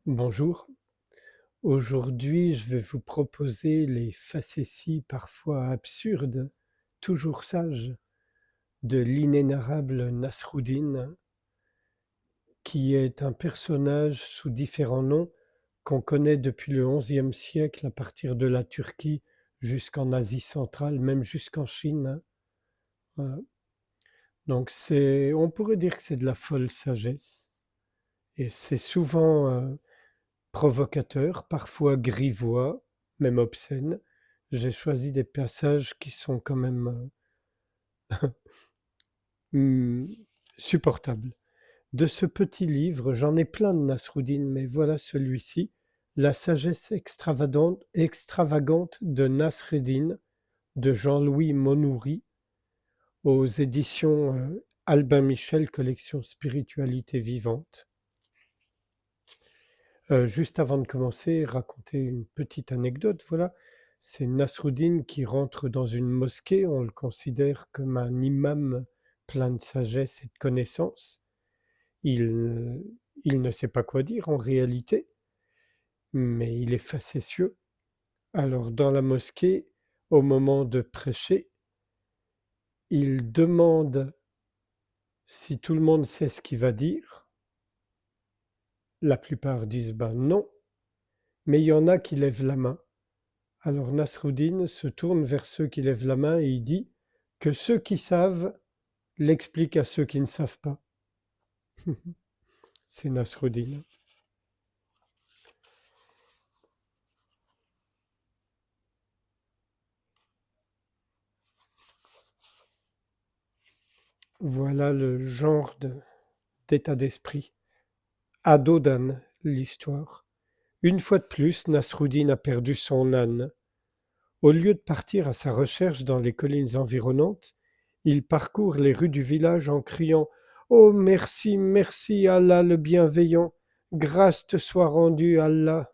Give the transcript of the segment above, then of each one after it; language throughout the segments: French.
Bonjour, aujourd'hui je vais vous proposer les facéties parfois absurdes, toujours sages, de l'inénarrable Nasruddin, qui est un personnage sous différents noms qu'on connaît depuis le XIe siècle à partir de la Turquie jusqu'en Asie centrale, même jusqu'en Chine, hein. Voilà. Donc on pourrait dire que c'est de la folle sagesse, et c'est souvent provocateur, parfois grivois, même obscène. J'ai choisi des passages qui sont quand même hmm, supportables. De ce petit livre, j'en ai plein de Nasruddin, mais voilà celui-ci, La sagesse extravagante de Nasreddin de Jean-Louis Monoury aux éditions Albin Michel, collection Spiritualité vivante. Juste avant de commencer, raconter une petite anecdote, voilà. C'est Nasruddin qui rentre dans une mosquée, on le considère comme un imam plein de sagesse et de connaissances. Il, il ne sait pas quoi dire en réalité, mais il est facétieux. Alors dans la mosquée, au moment de prêcher, il demande si tout le monde sait ce qu'il va dire. La plupart disent ben non, mais il y en a qui lèvent la main. Alors Nasruddin se tourne vers ceux qui lèvent la main et il dit que ceux qui savent l'expliquent à ceux qui ne savent pas. C'est Nasruddin. Voilà le genre d'état d'esprit. Adodan, l'histoire. Une fois de plus, Nasruddin a perdu son âne. Au lieu de partir à sa recherche dans les collines environnantes, il parcourt les rues du village en criant Oh merci, merci, Allah le bienveillant, grâce te soit rendue, Allah.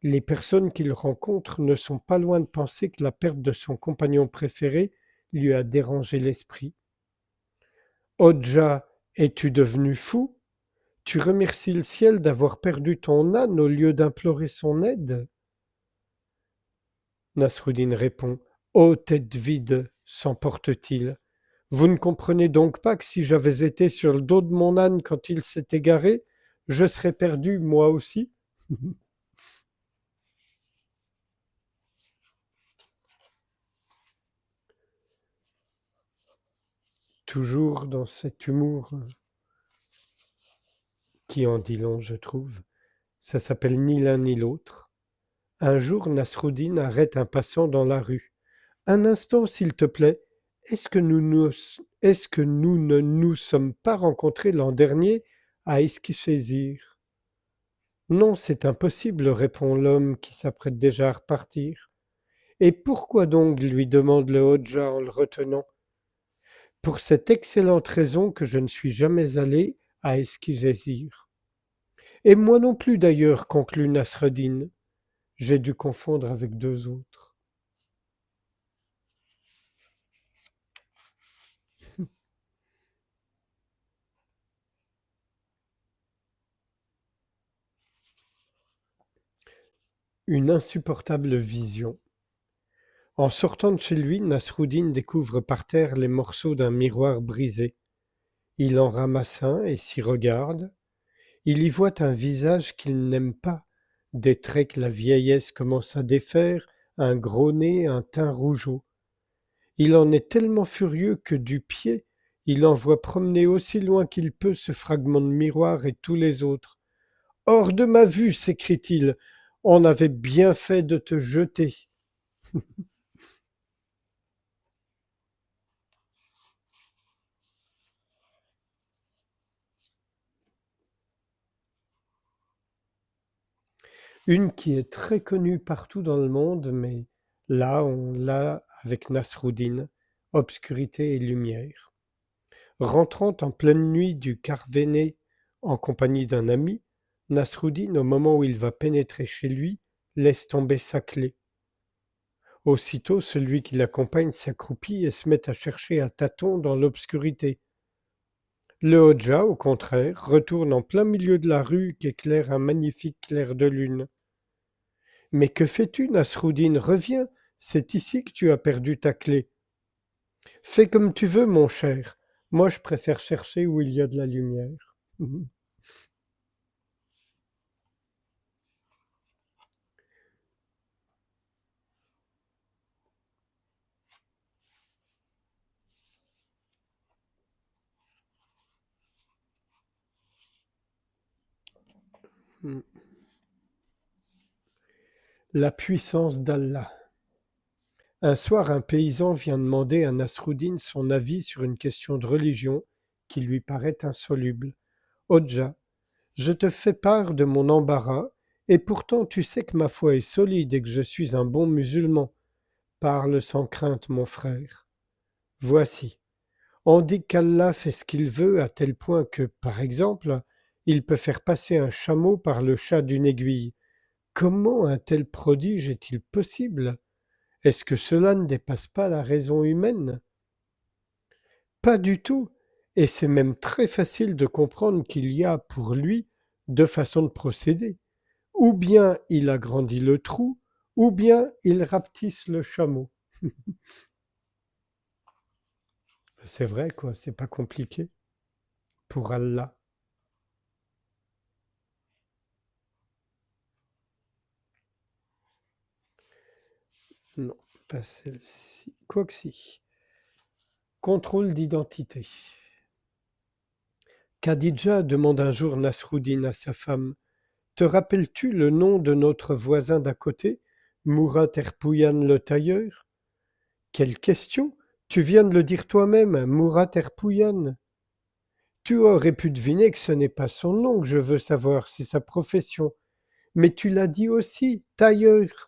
Les personnes qu'il rencontre ne sont pas loin de penser que la perte de son compagnon préféré lui a dérangé l'esprit. Hodja, es-tu devenu fou? Tu remercies le ciel d'avoir perdu ton âne au lieu d'implorer son aide? Nasruddin répond. Ô tête vide, s'emporte-t-il. Vous ne comprenez donc pas que si j'avais été sur le dos de mon âne quand il s'est égaré, je serais perdu moi aussi? Toujours dans cet humour qui en dit long, je trouve. Ça s'appelle Ni l'un ni l'autre. Un jour, Nasruddin arrête un passant dans la rue. Un instant, s'il te plaît, est-ce que nous ne nous sommes pas rencontrés l'an dernier à Eskişehir? Non, c'est impossible, répond l'homme qui s'apprête déjà à repartir. Et pourquoi donc? Lui demande le Hodja en le retenant. Pour cette excellente raison que je ne suis jamais allé à Eskişehir. Et moi non plus d'ailleurs, conclut Nasreddin. J'ai dû confondre avec deux autres. Une insupportable vision. En sortant de chez lui, Nasruddin découvre par terre les morceaux d'un miroir brisé. Il en ramasse un et s'y regarde. Il y voit un visage qu'il n'aime pas, des traits que la vieillesse commence à défaire, un gros nez, un teint rougeau. Il en est tellement furieux que du pied, il envoie promener aussi loin qu'il peut ce fragment de miroir et tous les autres. Hors de ma vue, s'écrie-t-il, on avait bien fait de te jeter. Une qui est très connue partout dans le monde, mais là, on l'a avec Nasruddin, obscurité et lumière. Rentrant en pleine nuit du Carvéné en compagnie d'un ami, Nasruddin, au moment où il va pénétrer chez lui, laisse tomber sa clé. Aussitôt, celui qui l'accompagne s'accroupit et se met à chercher à tâtons dans l'obscurité. Le Hodja, au contraire, retourne en plein milieu de la rue qu'éclaire un magnifique clair de lune. Mais que fais-tu, Nasroudine? Reviens, c'est ici que tu as perdu ta clé. Fais comme tu veux, mon cher. Moi, je préfère chercher où il y a de la lumière. La puissance d'Allah. Un soir, un paysan vient demander à Nasroudine son avis sur une question de religion qui lui paraît insoluble. Hodja, je te fais part de mon embarras, et pourtant tu sais que ma foi est solide et que je suis un bon musulman. Parle sans crainte, mon frère. Voici. On dit qu'Allah fait ce qu'il veut à tel point que, par exemple, il peut faire passer un chameau par le chat d'une aiguille. Comment un tel prodige est-il possible? Est-ce que cela ne dépasse pas la raison humaine? Pas du tout. Et c'est même très facile de comprendre qu'il y a, pour lui, deux façons de procéder. Ou bien il agrandit le trou, ou bien il rapetisse le chameau. C'est vrai, quoi, c'est pas compliqué pour Allah. Non, pas celle-ci. Quoique si. Contrôle d'identité. Khadija demande un jour Nasruddin à sa femme. Te rappelles-tu le nom de notre voisin d'à côté, Murat Erpouyan le tailleur? Quelle question! Tu viens de le dire toi-même, Murat Erpouyan. Tu aurais pu deviner que ce n'est pas son nom que je veux savoir, c'est sa profession. Mais tu l'as dit aussi, tailleur.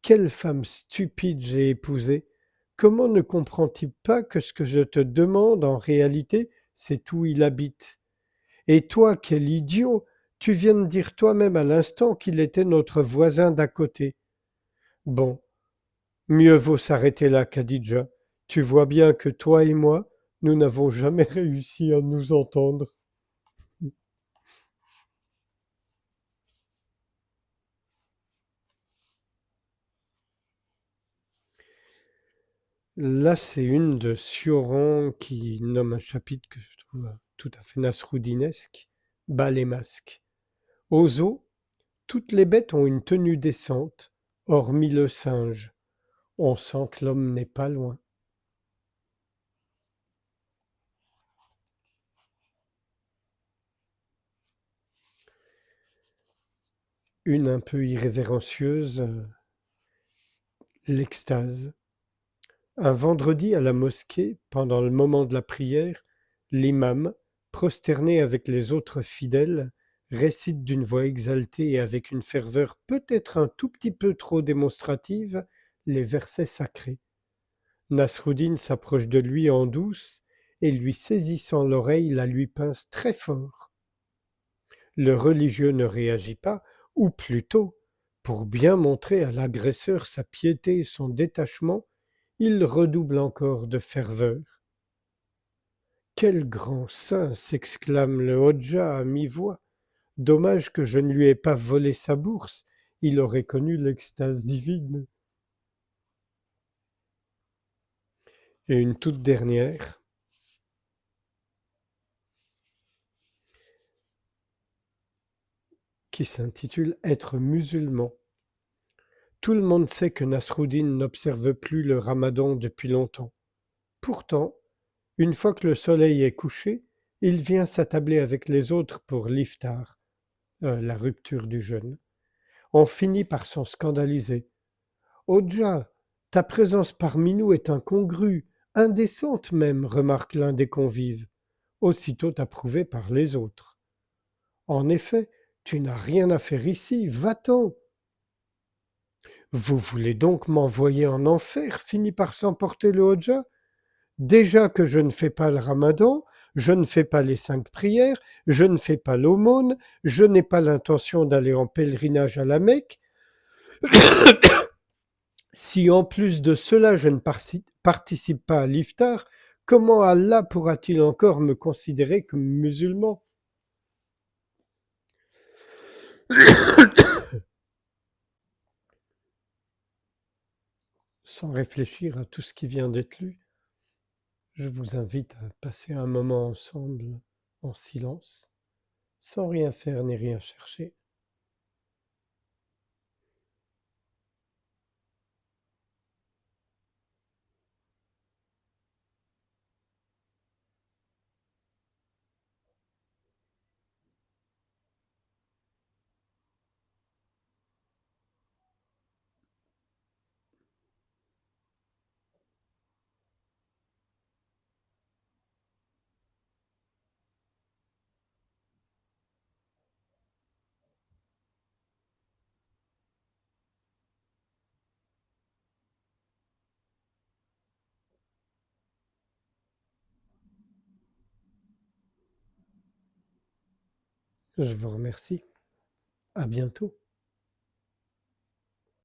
Quelle femme stupide j'ai épousée! Comment ne comprend-il pas que ce que je te demande en réalité, c'est où il habite? Et toi, quel idiot! Tu viens de dire toi-même à l'instant qu'il était notre voisin d'à côté. Bon, mieux vaut s'arrêter là, Khadija. Tu vois bien que toi et moi, nous n'avons jamais réussi à nous entendre. Là, c'est une de Sioran qui nomme un chapitre que je trouve tout à fait nasroudinesque, Bas les masques. Aux zoo, toutes les bêtes ont une tenue décente, hormis le singe. On sent que l'homme n'est pas loin. Une un peu irrévérencieuse, l'extase. Un vendredi à la mosquée, pendant le moment de la prière, l'imam, prosterné avec les autres fidèles, récite d'une voix exaltée et avec une ferveur peut-être un tout petit peu trop démonstrative les versets sacrés. Nasruddin s'approche de lui en douce et lui saisissant l'oreille la lui pince très fort. Le religieux ne réagit pas, ou plutôt, pour bien montrer à l'agresseur sa piété et son détachement, il redouble encore de ferveur. Quel grand saint! S'exclame le Hodja à mi-voix. Dommage que je ne lui ai pas volé sa bourse, il aurait connu l'extase divine. Et une toute dernière, qui s'intitule Être musulman. Tout le monde sait que Nasruddin n'observe plus le ramadan depuis longtemps. Pourtant, une fois que le soleil est couché, il vient s'attabler avec les autres pour l'iftar, la rupture du jeûne. On finit par s'en scandaliser. Hodja, ta présence parmi nous est incongrue, indécente même, remarque l'un des convives, aussitôt approuvé par les autres. En effet, tu n'as rien à faire ici, va-t'en. Vous voulez donc m'envoyer en enfer, finit par s'emporter le Hodja. Déjà que je ne fais pas le ramadan, je ne fais pas les 5 prières, je ne fais pas l'aumône, je n'ai pas l'intention d'aller en pèlerinage à la Mecque. Si en plus de cela je ne participe pas à l'iftar, comment Allah pourra-t-il encore me considérer comme musulman? Sans réfléchir à tout ce qui vient d'être lu, je vous invite à passer un moment ensemble en silence, sans rien faire ni rien chercher. Je vous remercie. À bientôt.